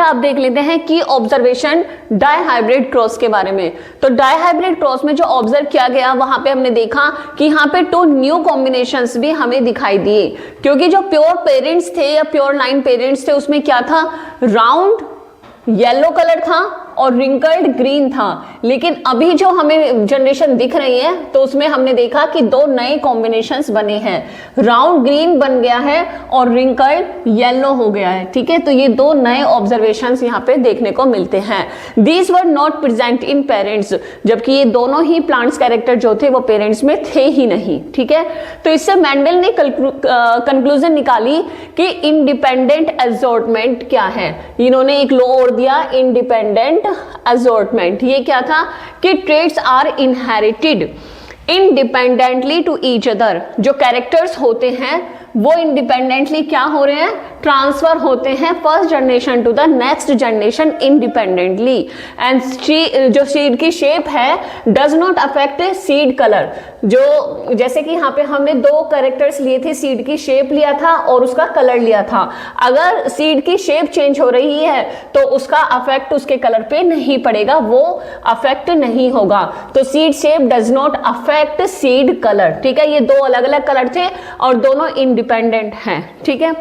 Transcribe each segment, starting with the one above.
बेटा आप देख लेते हैं की ऑब्जर्वेशन डायहाइब्रिड क्रॉस के बारे में। तो डायहाइब्रिड क्रॉस में जो ऑब्जर्व किया गया वहां पे हमने देखा कि यहाँ पे 2 न्यू कॉम्बिनेशंस भी हमें दिखाई दिए, क्योंकि जो प्योर पेरेंट्स थे या प्योर लाइन पेरेंट्स थे उसमें क्या था, राउंड येलो कलर था और रिंकल्ड ग्रीन था। लेकिन अभी जो हमें जनरेशन दिख रही है तो उसमें हमने देखा कि 2 नए कॉम्बिनेशंस बने हैं, राउंड ग्रीन बन गया है और रिंकल्ड येलो हो गया है। ठीक है, तो ये 2 नए ऑब्जर्वेशंस यहाँ पे देखने को मिलते हैं। These were not present in parents, जबकि ये दोनों ही प्लांट्स कैरेक्टर जो थे वो पेरेंट्स में थे ही नहीं। ठीक है, तो इससे मेंडल ने कंक्लूजन निकाली कि इंडिपेंडेंट असॉर्टमेंट क्या है। इन्होंने एक लॉ और दिया, इंडिपेंडेंट असॉर्टमेंट। ये क्या था कि traits are inherited independently to each other. जो कैरेक्टर्स होते हैं वो इंडिपेंडेंटली क्या हो रहे हैं, ट्रांसफर होते हैं first generation to the next generation independently. And जो सीड की शेप है does not affect seed colour. जो जैसे कि यहाँ पे हमने 2 कैरेक्टर्स लिए थे, सीड की शेप लिया था और उसका कलर लिया था। अगर सीड की शेप चेंज हो रही है तो उसका अफेक्ट उसके कलर पे नहीं पड़ेगा, वो अफेक्ट नहीं होगा। तो seed shape does not affect seed colour. ठीक है, ये 2 अलग अलग कलर थे और दोनों इंडिपेंडेंट हैं। ठीक है,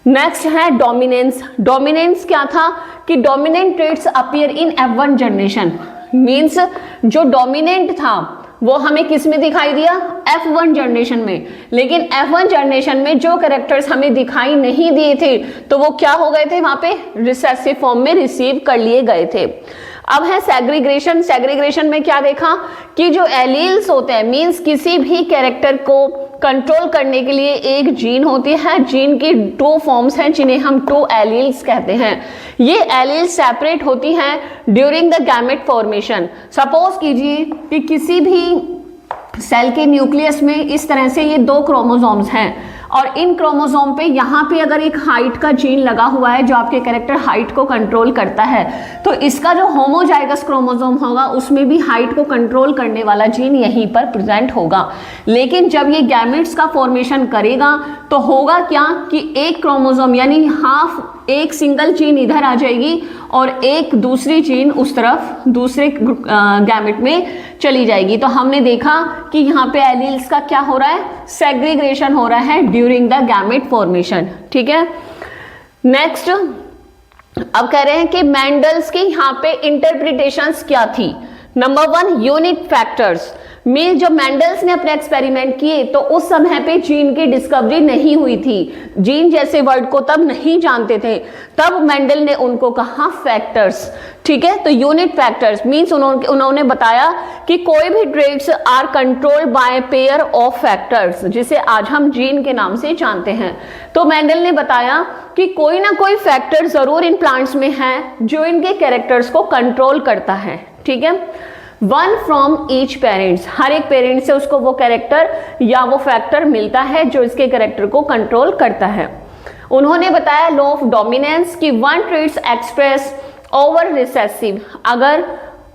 नेक्स्ट है डोमिनेंस। डोमिनेंस क्या था कि dominant traits appear in F1 generation. Means जो डोमिनेंट था वो हमें किस में दिखाई दिया, F1 जनरेशन में। लेकिन F1 जनरेशन में जो कैरेक्टर्स हमें दिखाई नहीं दिए थे तो वो क्या हो गए थे, वहां पे रिसेसिव फॉर्म में रिसीव कर लिए गए थे। अब है सेग्रीग्रेशन। सेग्रीग्रेशन में क्या देखा कि जो एलील्स होते हैं, मींस किसी भी कैरेक्टर को कंट्रोल करने के लिए एक जीन होती है, जीन की 2 फॉर्म्स हैं जिन्हें हम 2 एलील्स कहते हैं। ये एलील्स सेपरेट होती हैं during the gamete formation. Suppose कीजिए कि किसी भी सेल के न्यूक्लियस में इस तरह से ये 2 क्रोमोसोम्स हैं और इन क्रोमोसोम पे यहाँ पे अगर एक हाइट का जीन लगा हुआ है जो आपके कैरेक्टर हाइट को कंट्रोल करता है, तो इसका जो होमोजाइगस क्रोमोसोम होगा उसमें भी हाइट को कंट्रोल करने वाला जीन यहीं पर प्रेजेंट होगा। लेकिन जब ये गैमेट्स का फॉर्मेशन करेगा तो होगा क्या कि एक क्रोमोसोम यानी एक सिंगल जीन इधर आ जाएगी और एक दूसरी जीन उस तरफ दूसरे गैमेट में चली जाएगी। तो हमने देखा कि यहाँ पे एलील्स का क्या हो रहा है, सेग्रीग्रेशन हो रहा है ड्यूरिंग द गैमेट फॉर्मेशन। ठीक है, नेक्स्ट अब कह रहे हैं कि मेंडल्स की यहाँ पे इंटरप्रिटेशंस क्या थी। Number 1 unit factors. मीन जब मेंडल्स ने अपने एक्सपेरिमेंट किए तो उस समय पे जीन की डिस्कवरी नहीं हुई थी, जीन जैसे वर्ड को तब नहीं जानते थे, तब मेंडल ने उनको कहा फैक्टर्स। ठीक है, तो यूनिट फैक्टर्स मींस उन्होंने बताया कि कोई भी traits are controlled by pair of factors, जिसे आज हम जीन के नाम से जानते हैं। तो मेंडल ने बताया कि कोई ना कोई फैक्टर जरूर इन प्लांट्स में है जो इनके कैरेक्टर्स को कंट्रोल करता है। ठीक है, 1 फ्रॉम ईच पेरेंट्स, हर एक पेरेंट से उसको वो कैरेक्टर या वो फैक्टर मिलता है जो इसके कैरेक्टर को कंट्रोल करता है। उन्होंने बताया लॉ ऑफ डोमिनेंस कि 1 ट्रेट्स एक्सप्रेस ओवर रिसेसिव। अगर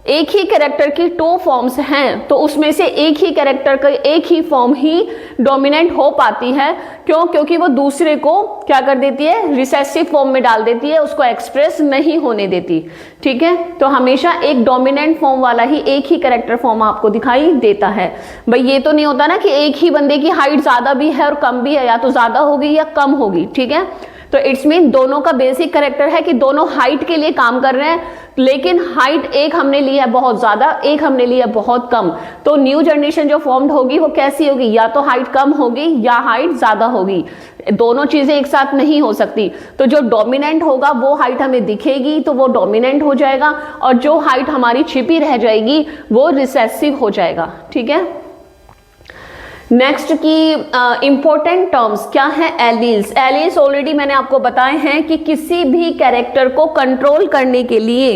एक ही कैरेक्टर की 2 फॉर्म्स हैं तो उसमें से एक ही कैरेक्टर का एक ही फॉर्म ही डोमिनेंट हो पाती है। क्यों? क्योंकि वो दूसरे को क्या कर देती है, रिसेसिव फॉर्म में डाल देती है, उसको एक्सप्रेस नहीं होने देती। ठीक है, तो हमेशा एक डोमिनेंट फॉर्म वाला ही एक ही कैरेक्टर फॉर्म आपको दिखाई देता है। भाई ये तो नहीं होता ना कि एक ही बंदे की हाइट ज्यादा भी है और कम भी है, या तो ज्यादा होगी या कम होगी। ठीक है, तो इट्स मीन दोनों का बेसिक कैरेक्टर है कि दोनों हाइट के लिए काम कर रहे हैं, लेकिन हाइट एक हमने ली है बहुत ज्यादा, एक हमने ली है बहुत कम। तो न्यू जनरेशन जो फॉर्म्ड होगी वो कैसी होगी, या तो हाइट कम होगी या हाइट ज्यादा होगी, दोनों चीजें एक साथ नहीं हो सकती। तो जो डोमिनेंट होगा वो हाइट हमें दिखेगी तो वो डोमिनेंट हो जाएगा, और जो हाइट हमारी छिपी रह जाएगी वो रिसेसिव हो जाएगा। ठीक है, नेक्स्ट की इंपॉर्टेंट टर्म्स क्या है, एलील्स। एलील्स ऑलरेडी मैंने आपको बताए हैं कि किसी भी कैरेक्टर को कंट्रोल करने के लिए,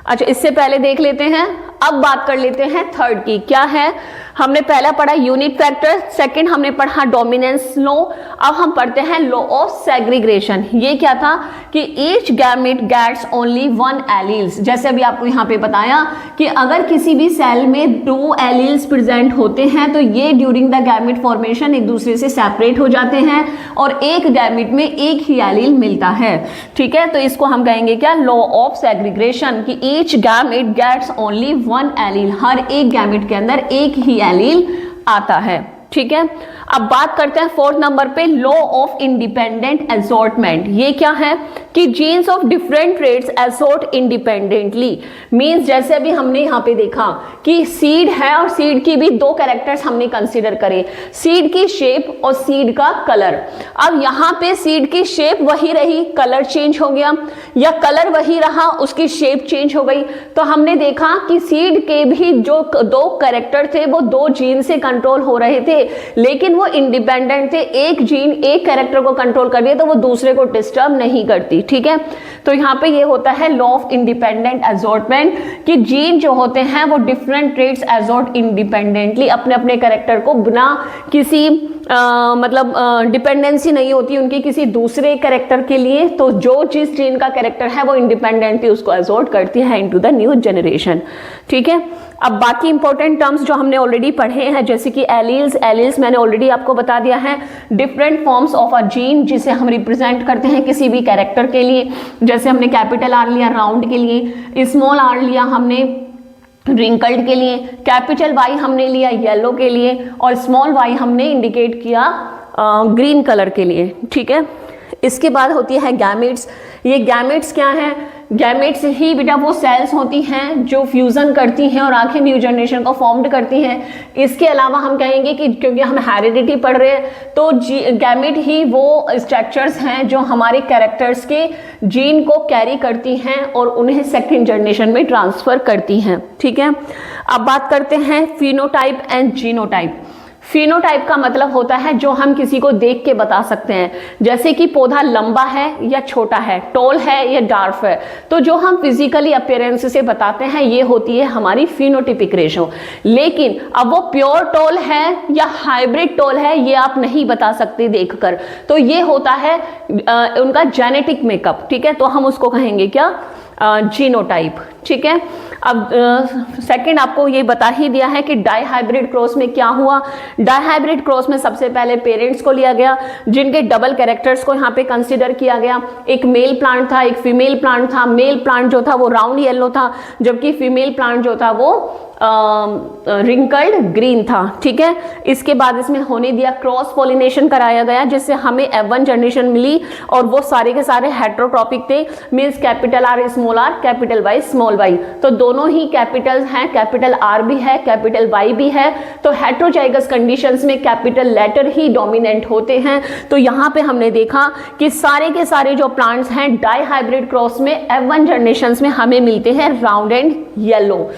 अच्छा इससे पहले देख लेते हैं, अब बात कर लेते हैं थर्ड की, क्या है, हमने पहला पढ़ा यूनिट फैक्टर, सेकंड हमने पढ़ा डोमिनेंस लॉ, अब हम पढ़ते हैं लॉ ऑफ सेग्रीग्रेशन। ये क्या था कि each gamete gets only one alleles. जैसे अभी आपको यहाँ पे बताया कि अगर किसी भी सेल में 2 एलील्स प्रेजेंट होते हैं तो ये ड्यूरिंग द गैमेट फॉर्मेशन एक दूसरे से सेपरेट हो जाते हैं और एक गैमेट में एक ही एलील मिलता है। ठीक है, तो इसको हम कहेंगे क्या, लॉ ऑफ सेग्रीग्रेशन, कि each gamete gets only one allele, हर एक गैमेट के अंदर एक ही एलील आता है। ठीक है, अब बात करते हैं 4th नंबर पे, लॉ ऑफ इंडिपेंडेंट असॉर्टमेंट। ये क्या है कि jeans of different traits assort independently. Means जैसे अभी हमने यहाँ पे देखा कि सीड है और सीड की भी 2 कैरेक्टर्स हमने कंसीडर करे, सीड की शेप और सीड का कलर। अब यहाँ पे सीड की शेप वही रही, कलर चेंज हो गया, या कलर वही रहा, उसकी शेप चेंज हो गई। तो हमने देखा कि सीड के भी जो 2 कैरेक्टर थे वो 2 जीन से कंट्रोल हो रहे थे, लेकिन वो इंडिपेंडेंट थे। एक जीन एक कैरेक्टर को कंट्रोल कर दिया तो वो दूसरे को डिस्टर्ब नहीं करती। ठीक है, तो यहाँ पे ये होता है लॉ ऑफ इंडिपेंडेंट असॉर्टमेंट, कि जीन जो होते हैं वो डिफरेंट ट्रेट्स असॉर्ट इंडिपेंडेंटली, अपने अपने कैरेक्टर को बिना किसी मतलब डिपेंडेंसी नहीं होती उनकी किसी दूसरे कैरेक्टर के लिए। तो जो जिस जीन का कैरेक्टर है वो इंडिपेंडेंटली उसको असॉर्ट करती है इनटू द न्यू जनरेशन। ठीक है, अब बाकी इंपॉर्टेंट टर्म्स जो हमने ऑलरेडी पढ़े हैं, जैसे कि एलील्स, एलील्स मैंने ऑलरेडी आपको बता दिया है, different forms of a gene जिसे हम रिप्रेजेंट करते हैं किसी भी कैरेक्टर के लिए। जैसे हमने कैपिटल आर लिया राउंड के लिए, स्मॉल आर लिया हमने रिंकल्ड के लिए, कैपिटल वाई हमने लिया येलो के लिए, और स्मॉल वाई हमने इंडिकेट किया ग्रीन कलर के लिए। ठीक है, इसके बाद होती है गैमेट्स। ये गैमेट्स क्या है, गैमेट्स ही बेटा वो सेल्स होती हैं जो फ्यूजन करती हैं और आखिर न्यू जनरेशन को फॉर्म्ड करती हैं। इसके अलावा हम कहेंगे कि क्योंकि हम हेरिडिटी पढ़ रहे हैं तो गैमेट ही वो स्ट्रक्चर्स हैं जो हमारे कैरेक्टर्स के जीन को कैरी करती हैं और उन्हें सेकंड जनरेशन में ट्रांसफर करती हैं। ठीक है, अब बात करते हैं फिनोटाइप एंड जीनोटाइप। फिनोटाइप का मतलब होता है जो हम किसी को देख के बता सकते हैं, जैसे कि पौधा लंबा है या छोटा है, टॉल है या डार्क है, तो जो हम फिजिकली अपीयरेंस से बताते हैं ये होती है हमारी फिनोटिपिक रेशो। लेकिन अब वो प्योर टॉल है या हाइब्रिड टॉल है ये आप नहीं बता सकते देखकर, तो ये होता है उनका जेनेटिक मेकअप। ठीक है, तो हम उसको कहेंगे क्या, जीनोटाइप। ठीक है, अब सेकंड आपको ये बता ही दिया है कि डाई हाइब्रिड क्रॉस में क्या हुआ। डाई हाइब्रिड क्रॉस में सबसे पहले पेरेंट्स को लिया गया जिनके डबल कैरेक्टर्स को यहाँ पे कंसीडर किया गया। एक मेल प्लांट था, एक फीमेल प्लांट था। मेल प्लांट जो था वो राउंड येलो था, जबकि फीमेल प्लांट जो था वो रिंकल्ड ग्रीन था। ठीक है, इसके बाद इसमें होने दिया क्रॉस पॉलिनेशन कराया गया जिससे हमें F1 जनरेशन मिली और वो सारे के सारे हेट्रोट्रॉपिक थे, means capital R small R, capital Y small Y. तो दोनों ही कैपिटल हैं, कैपिटल आर भी है, कैपिटल वाई भी है। तो हेट्रोजाइगस कंडीशंस में कैपिटल लेटर ही डोमिनेंट होते हैं। तो यहाँ पे हमने देखा कि सारे के सारे जो प्लांट्स हैं डाई हाइब्रिड क्रॉस में F1 जनरेशन में हमें मिलते हैं राउंड एंड येलो।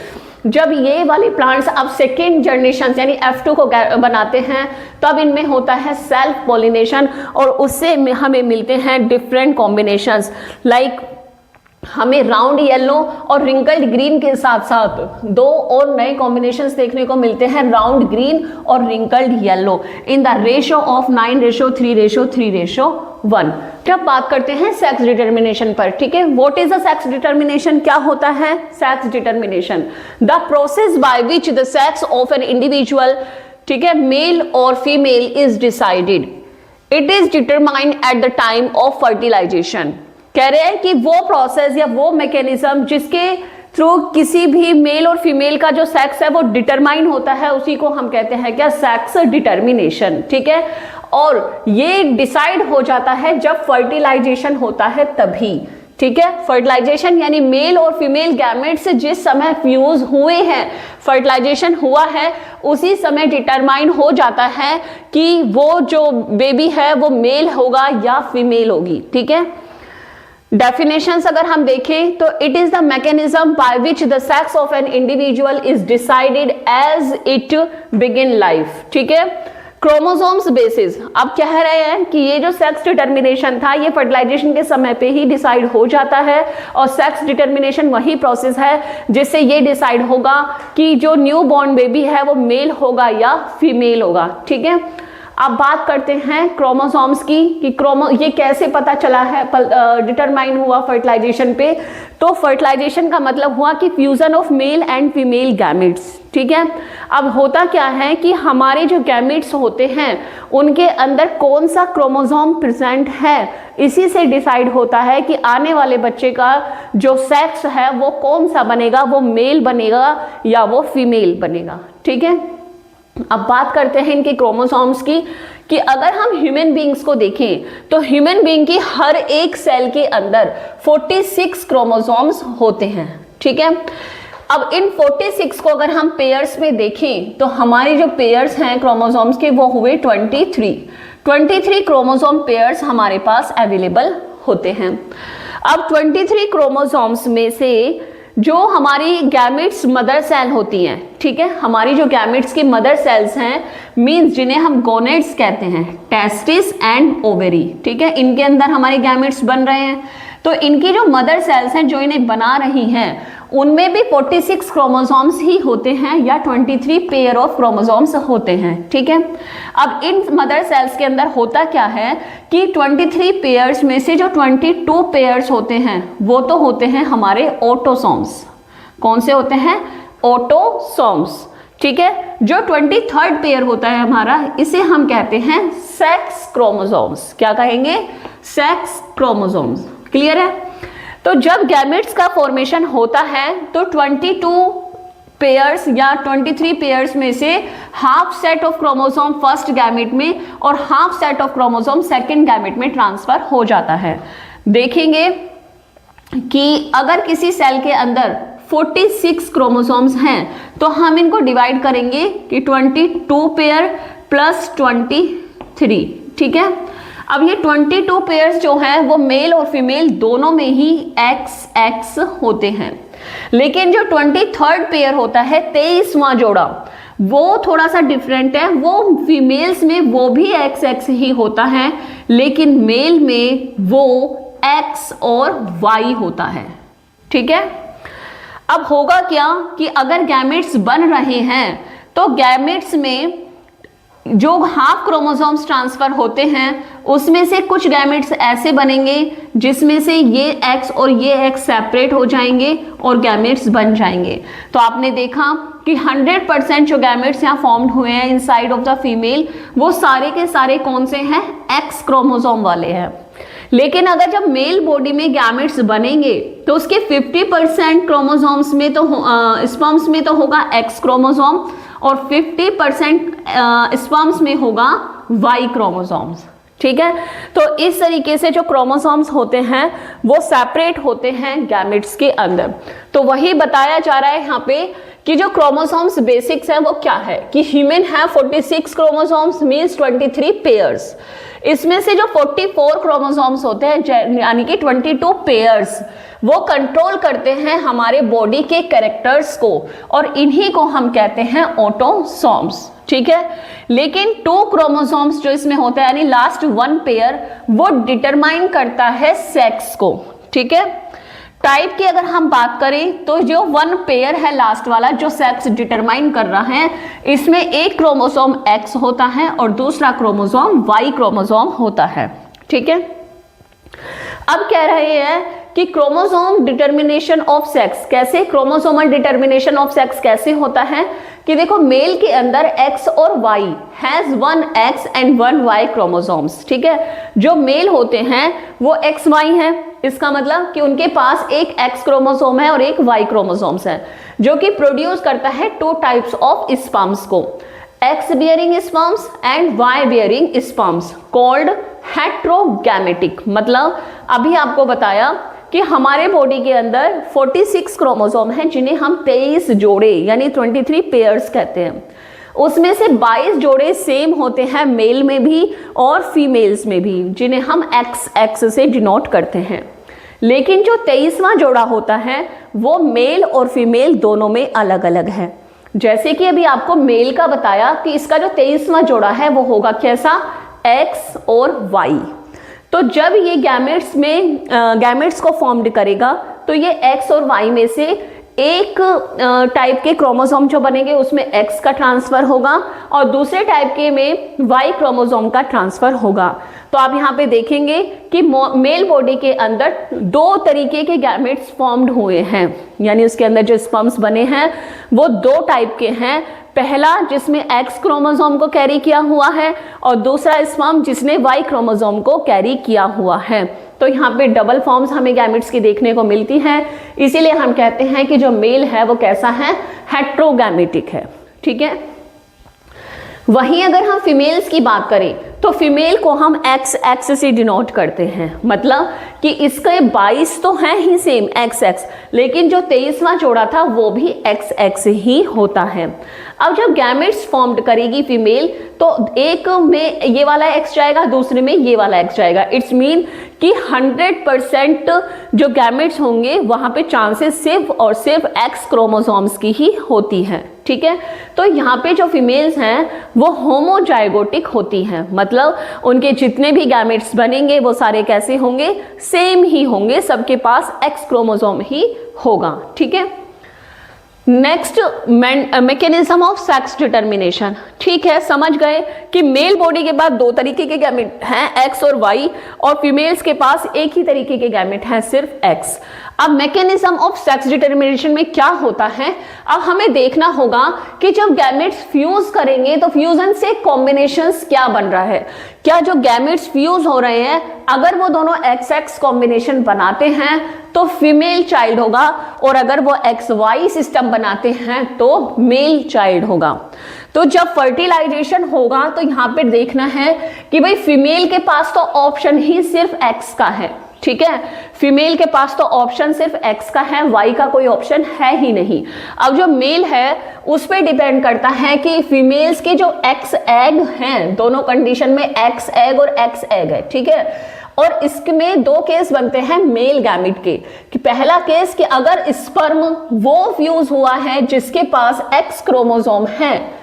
जब ये वाले प्लांट्स अब सेकेंड जनरेशन यानी F2 को बनाते हैं तब इनमें होता है सेल्फ पॉलिनेशन और उससे हमें मिलते हैं डिफरेंट कॉम्बिनेशंस। लाइक हमें राउंड येलो और रिंकल्ड ग्रीन के साथ साथ 2 और नए कॉम्बिनेशंस देखने को मिलते हैं, राउंड ग्रीन और wrinkled yellow, in the ratio of 9:3:3:1। जब बात करते हैं सेक्स डिटर्मिनेशन पर, ठीक है, what is the sex determination, क्या होता है sex determination? The process by which the sex of an individual, ठीक है, मेल और female is decided, it is determined at the time of fertilisation. कह रहे हैं कि वो प्रोसेस या वो मैकेनिज्म जिसके थ्रू किसी भी मेल और फीमेल का जो सेक्स है वो डिटरमाइन होता है, उसी को हम कहते हैं क्या, सेक्स डिटर्मिनेशन। ठीक है, और ये डिसाइड हो जाता है जब फर्टिलाइजेशन होता है तभी। ठीक है, फर्टिलाइजेशन यानी मेल और फीमेल गैमेट्स जिस समय फ्यूज हुए हैं, फर्टिलाइजेशन हुआ है, उसी समय डिटरमाइन हो जाता है कि वो जो बेबी है वो मेल होगा या फीमेल होगी। ठीक है, डेफिनेशंस अगर हम देखें तो it is the mechanism by which the sex of an individual is decided as it begin life. ठीक है, क्रोमोसोम्स बेसिस। अब कह रहे हैं कि ये जो सेक्स डिटर्मिनेशन था ये फर्टिलाइजेशन के समय पे ही डिसाइड हो जाता है, और सेक्स डिटर्मिनेशन वही प्रोसेस है जिससे ये डिसाइड होगा कि जो न्यू बॉर्न बेबी है वो मेल होगा या फीमेल होगा। ठीक है, अब बात करते हैं क्रोमोसोम्स की कि ये कैसे पता चला है, डिटरमाइन हुआ फर्टिलाइजेशन पे। तो फर्टिलाइजेशन का मतलब हुआ कि fusion of male and female gametes. ठीक है, अब होता क्या है कि हमारे जो गैमेट्स होते हैं उनके अंदर कौन सा क्रोमोसोम प्रेजेंट है, इसी से डिसाइड होता है कि आने वाले बच्चे का जो सेक्स है वो कौन सा बनेगा, वो मेल बनेगा या वो फीमेल बनेगा। ठीक है, अब बात करते हैं इनके क्रोमोसोम्स की कि अगर हम ह्यूमन बीइंग्स को देखें तो ह्यूमन बीइंग की हर एक सेल के अंदर 46 क्रोमोसोम्स होते हैं। ठीक है, अब इन 46 को अगर हम पेयर्स में देखें तो हमारे जो पेयर्स हैं क्रोमोसोम्स के वो हुए 23 क्रोमोसोम पेयर्स हमारे पास अवेलेबल होते हैं। अब 23 क्रोमोसोम्स में से जो हमारी गैमेट्स मदर सेल होती हैं, ठीक है, हमारी जो गैमेट्स की मदर सेल्स हैं मींस जिन्हें हम गोनेड्स कहते हैं, टेस्टिस एंड ओवेरी। ठीक है, इनके अंदर हमारे गैमेट्स बन रहे हैं, तो इनकी जो मदर सेल्स हैं जो इन्हें बना रही हैं उनमें भी 46 क्रोमोसोम्स ही होते हैं या 23 पेयर ऑफ क्रोमोसोम्स होते हैं। ठीक है, अब इन मदर सेल्स के अंदर होता क्या है कि 23 पेयर्स में से जो 22 पेयर्स होते हैं वो तो होते हैं हमारे ऑटोसोम्स। कौन से होते हैं? ऑटोसोम्स। ठीक है, जो 23rd पेयर होता है हमारा इसे हम कहते हैं सेक्स क्रोमोसोम्स। क्या कहेंगे? Sex chromosomes. क्लियर है? तो जब गैमेट्स का फॉर्मेशन होता है तो 22 पेयर्स या 23 पेयर्स में से half set of chromosome first gamete में और half set of chromosome second gamete में ट्रांसफर हो जाता है। देखेंगे कि अगर किसी सेल के अंदर 46 क्रोमोसोम्स हैं तो हम इनको डिवाइड करेंगे कि 22 पेयर प्लस 23। ठीक है, अब ये 22 पेयर्स जो हैं वो मेल और फीमेल दोनों में ही XX होते हैं, लेकिन जो 23rd पेयर होता है 23वां जोड़ा वो थोड़ा सा डिफरेंट है। वो फीमेल्स में वो भी XX ही होता है, लेकिन मेल में वो X और Y होता है। ठीक है, अब होगा क्या कि अगर गैमेट्स बन रहे हैं तो गैमेट्स में जो हाफ क्रोमोसोम्स ट्रांसफर होते हैं उसमें से कुछ गैमेट्स ऐसे बनेंगे जिसमें से ये X और ये X सेपरेट हो जाएंगे और गैमेट्स बन जाएंगे। तो आपने देखा कि 100% जो गैमेट्स यहाँ फॉर्म्ड हुए हैं इनसाइड ऑफ द फीमेल वो सारे के सारे कौन से हैं? X क्रोमोसोम वाले हैं। लेकिन अगर जब मेल बॉडी में गैमेट्स बनेंगे तो उसके 50% क्रोमोसोम्स में तो स्पर्म्स में तो होगा X क्रोमोसोम और 50% स्पर्म्स में होगा Y क्रोमोसोम्स। ठीक है, तो इस तरीके से जो क्रोमोसोम्स होते हैं वो सेपरेट होते हैं गैमेट्स के अंदर। तो वही बताया जा रहा है यहाँ पे कि जो क्रोमोसोम्स बेसिक्स हैं वो क्या है कि ह्यूमन है 46 क्रोमोसोम्स मींस 23 पेयर्स। इसमें से जो 44 क्रोमोसोम्स होते हैं यानी कि 22 पेयर्स वो कंट्रोल करते हैं हमारे बॉडी के कैरेक्टर्स को और इन्हीं को हम कहते हैं ऑटोसोम्स। ठीक है, लेकिन 2 क्रोमोसोम्स जो इसमें होता है यानी लास्ट 1 पेयर वो डिटरमाइन करता है सेक्स को। ठीक है, टाइप की अगर हम बात करें तो जो 1 पेयर है लास्ट वाला जो सेक्स डिटरमाइन कर रहा है इसमें एक क्रोमोसोम X होता है और दूसरा क्रोमोसोम Y क्रोमोसोम होता है। ठीक है, अब कह रहे हैं कि क्रोमोसोम डिटर्मिनेशन ऑफ सेक्स कैसे, क्रोमोसोमल डिटर्मिनेशन ऑफ सेक्स कैसे होता है कि देखो मेल के अंदर X और Y has 1 X and 1 Y chromosomes. ठीक है, जो मेल होते हैं वो XY है, इसका मतलब कि उनके पास एक X क्रोमोसोम है और एक Y क्रोमोसोम्स है जो कि प्रोड्यूस करता है 2 टाइप्स ऑफ स्पर्म्स को, X bearing sperms and Y bearing sperms called heterogametic. मतलब अभी आपको बताया कि हमारे बॉडी के अंदर 46 क्रोमोसोम हैं जिन्हें हम 23 जोड़े यानी 23 पेयर्स कहते हैं। उसमें से 22 जोड़े सेम होते हैं मेल में भी और फीमेल्स में भी जिन्हें हम XX से डिनोट करते हैं, लेकिन जो 23वां जोड़ा होता है वो मेल और फीमेल दोनों में अलग अलग है। जैसे कि अभी आपको मेल का बताया कि इसका जो 23वां जोड़ा है वो होगा कैसा, एक्स और वाई। तो जब ये गैमेट्स को फॉर्म्ड करेगा तो ये एक्स और वाई में से एक टाइप के क्रोमोसोम जो बनेंगे उसमें एक्स का ट्रांसफर होगा और दूसरे टाइप के में वाई क्रोमोसोम का ट्रांसफर होगा। तो आप यहाँ पे देखेंगे कि मेल बॉडी के अंदर दो तरीके के गैमेट्स फॉर्म्ड हुए हैं, यानी उसके अंदर जो स्पर्म्स बने हैं वो दो टाइप के हैं। पहला जिसमें एक्स क्रोमोसोम को कैरी किया हुआ है और दूसरा स्पर्म जिसने वाई क्रोमोसोम को कैरी किया हुआ है। तो यहाँ पे डबल फॉर्म्स हमें गैमेट्स की देखने को मिलती हैं, इसीलिए हम कहते हैं कि जो मेल है वो कैसा है, हेट्रोगैमेटिक है। ठीक है। वहीं अगर हम फीमेल्स की बात करें तो फीमेल को हम एक्स एक्स से डिनोट करते हैं, मतलब कि इसके 22 तो हैं ही सेम एक्स एक्स, लेकिन जो 23वां जोड़ा था वो भी एक्स एक्स ही होता है। अब जब गैमेट्स फॉर्म्ड करेगी फीमेल तो एक में ये वाला एक्स जाएगा, दूसरे में ये वाला एक्स जाएगा। इट्स मीन कि 100% जो गैमेट्स होंगे वहां पे चांसेस सिर्फ और सिर्फ एक्स क्रोमोसोम्स की ही होती है। ठीक है। तो यहाँ पे जो फीमेल्स हैं वो होमोजाइगोटिक होती हैं, मतलब उनके जितने भी गैमेट्स बनेंगे वो सारे कैसे होंगे, सेम ही होंगे, सबके पास एक्स क्रोमोसोम ही होगा। ठीक है। Next, mechanism of sex determination. ठीक है, समझ गए कि मेल बॉडी के बाद दो तरीके के गैमेट हैं, एक्स और वाई, और फीमेल्स के पास एक ही तरीके के गैमेट हैं, सिर्फ एक्स। अब मैकेनिज्म ऑफ सेक्स डिटर्मिनेशन में क्या होता है, अब हमें देखना होगा कि जब गैमेट्स फ्यूज करेंगे तो फ्यूजन से कॉम्बिनेशंस क्या बन रहा है। क्या जो गैमेट्स फ्यूज हो रहे हैं अगर वो दोनों एक्स एक्स कॉम्बिनेशन बनाते हैं तो फीमेल चाइल्ड होगा, और अगर वो एक्स वाई सिस्टम बनाते हैं तो मेल चाइल्ड होगा। तो जब फर्टिलाइजेशन होगा तो यहाँ पे देखना है कि भाई फीमेल के पास तो ऑप्शन ही सिर्फ एक्स का है। ठीक है, फीमेल के पास तो ऑप्शन सिर्फ एक्स का है, वाई का कोई ऑप्शन है ही नहीं। अब जो मेल है उस पर डिपेंड करता है कि फीमेल्स के जो एक्स एग हैं, दोनों कंडीशन में एक्स एग और एक्स एग है। ठीक है, और इसमें दो केस बनते हैं मेल गैमेट के, कि पहला केस कि अगर स्पर्म वो फ्यूज हुआ है जिसके पास एक्स क्रोमोसोम है,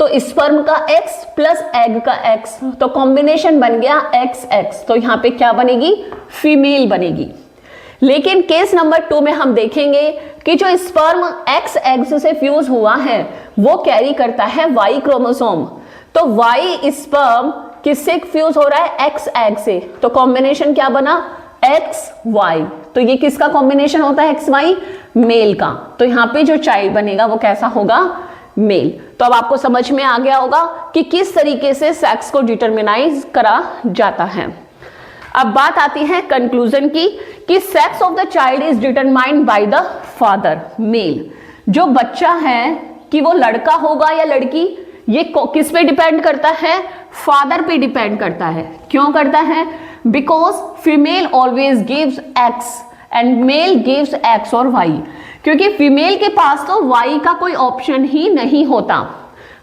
तो स्पर्म का x प्लस एग का x, तो कॉम्बिनेशन बन गया एक्स एक्स, तो यहाँ पे क्या बनेगी, फीमेल बनेगी। लेकिन केस नंबर 2 में हम देखेंगे कि जो स्पर्म एक्स एग से फ्यूज हुआ है वो कैरी करता है वाई क्रोमोसोम, तो वाई स्पर्म किससे फ्यूज हो रहा है, एक्स एग से, तो कॉम्बिनेशन क्या बना, एक्स वाई। तो ये किसका कॉम्बिनेशन होता है, एक्स वाई, मेल का। तो यहाँ पे जो चाइल्ड बनेगा वो कैसा होगा, मेल। तो अब आपको समझ में आ गया होगा कि किस तरीके से सेक्स को डिटरमिनाइज करा जाता है। अब बात आती है कंक्लूजन की कि sex of the child is determined by the father, male. जो बच्चा है कि वो लड़का होगा या लड़की, ये किस पे डिपेंड करता है, फादर पे डिपेंड करता है। क्यों करता है, because female always gives X and male gives X और वाई, क्योंकि फीमेल के पास तो वाई का कोई ऑप्शन ही नहीं होता,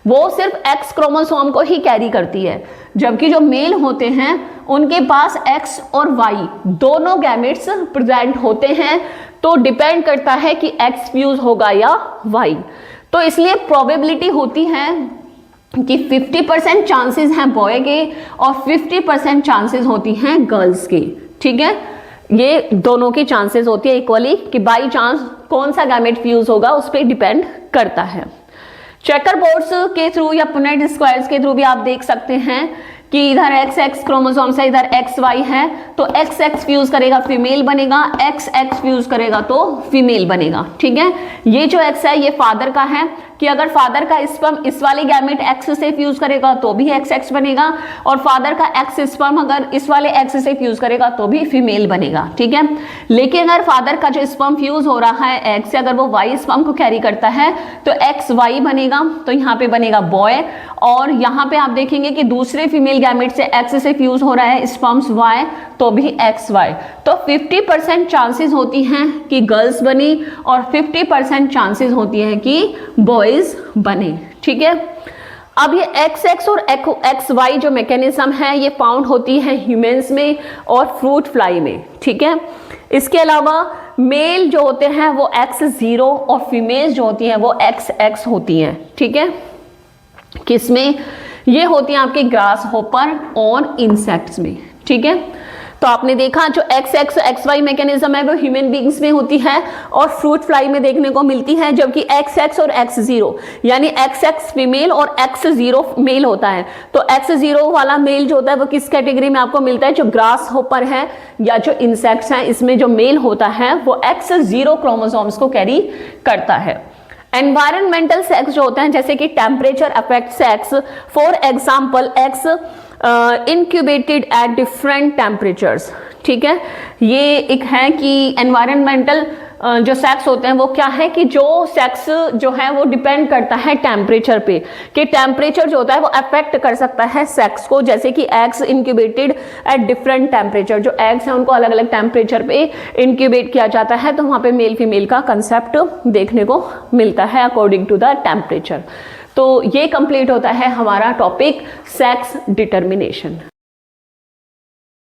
वो सिर्फ एक्स क्रोमोसोम को ही कैरी करती है, जबकि जो मेल होते हैं उनके पास एक्स और वाई दोनों गैमेट्स प्रेजेंट होते हैं। तो डिपेंड करता है कि एक्स फ्यूज होगा या वाई। तो इसलिए प्रोबेबिलिटी होती है कि 50% चांसेस हैं बॉय के और 50% चांसेस होती हैं गर्ल्स की। ठीक है, ये दोनों की चांसेस होती है इक्वली, कि बाई चांस कौन सा गैमेट फ्यूज होगा उस पर डिपेंड करता है। चेकर बोर्ड्स के थ्रू या पुनेट स्क्वायर्स के थ्रू भी आप देख सकते हैं कि इधर एक्स एक्स क्रोमोसोम से इधर एक्स वाई है, तो एक्स एक्स फ्यूज करेगा फीमेल बनेगा, एक्स एक्स फ्यूज करेगा तो फीमेल बनेगा। ठीक है, ये जो एक्स है ये फादर का है, कि अगर फादर का स्पर्म इस वाले गैमेट एक्स से फ्यूज करेगा तो भी एक्स एक्स बनेगा, और फादर का एक्स स्पर्म अगर इस वाले एक्स से फ्यूज करेगा तो भी फीमेल बनेगा। ठीक है, लेकिन अगर फादर का जो स्पर्म फ्यूज हो रहा है एक्स से, अगर वो वाई स्पर्म को कैरी करता है तो एक्स वाई बनेगा, तो यहाँ पे बनेगा बॉय। और यहाँ पे आप देखेंगे कि दूसरे फीमेल गैमेट से एक्स से फ्यूज हो रहा है स्पर्म्स वाई, तो भी एक्स वाई। तो 50% चांसेस होती हैं कि गर्ल्स बनी और 50% चांसेस होती है कि बॉयज बने। ठीक है, अब ये XX और XY जो मैकेनिज्म है ये फाउंड होती है ह्यूमंस में और फ्रूट फ्लाई में, ठीक है। इसके अलावा मेल जो होते हैं वो X0 और फीमेल जो होती हैं वो XX होती हैं, ठीक है। किसमें? ये होती हैं आपके ग्रास होपर और इंसेक्ट्स में, ठीक है। तो आपने देखा जो XX XY मैकेनिज्म है वो ह्यूमन बींग्स में होती है और फ्रूट फ्लाई में देखने को मिलती है, जबकि XX और X0 यानी XX फीमेल और X0 मेल होता है। तो X0 वाला मेल जो होता है वो किस कैटेगरी में आपको मिलता है? जो ग्रास होपर है या जो इंसेक्ट्स हैं इसमें जो मेल होता है वो X0 क्रोमोसोम्स को कैरी करता है। एनवायरमेंटल सेक्स जो होता है जैसे कि temperature affect sex, for example x incubated at different temperatures, ठीक है। ये एक है कि एनवायरमेंटल जो सेक्स होते हैं वो क्या है कि जो सेक्स जो है वो डिपेंड करता है टेम्परेचर पे, कि टेम्परेचर जो होता है वो अफेक्ट कर सकता है सेक्स को, जैसे कि eggs incubated at different temperature, जो एग्स हैं उनको अलग अलग टेम्परेचर पे इंक्यूबेट किया जाता है, तो वहाँ पे मेल फीमेल का कंसेप्ट देखने को मिलता है अकॉर्डिंग टू द टेम्परेचर। तो ये कंप्लीट होता है हमारा टॉपिक सेक्स डिटर्मिनेशन।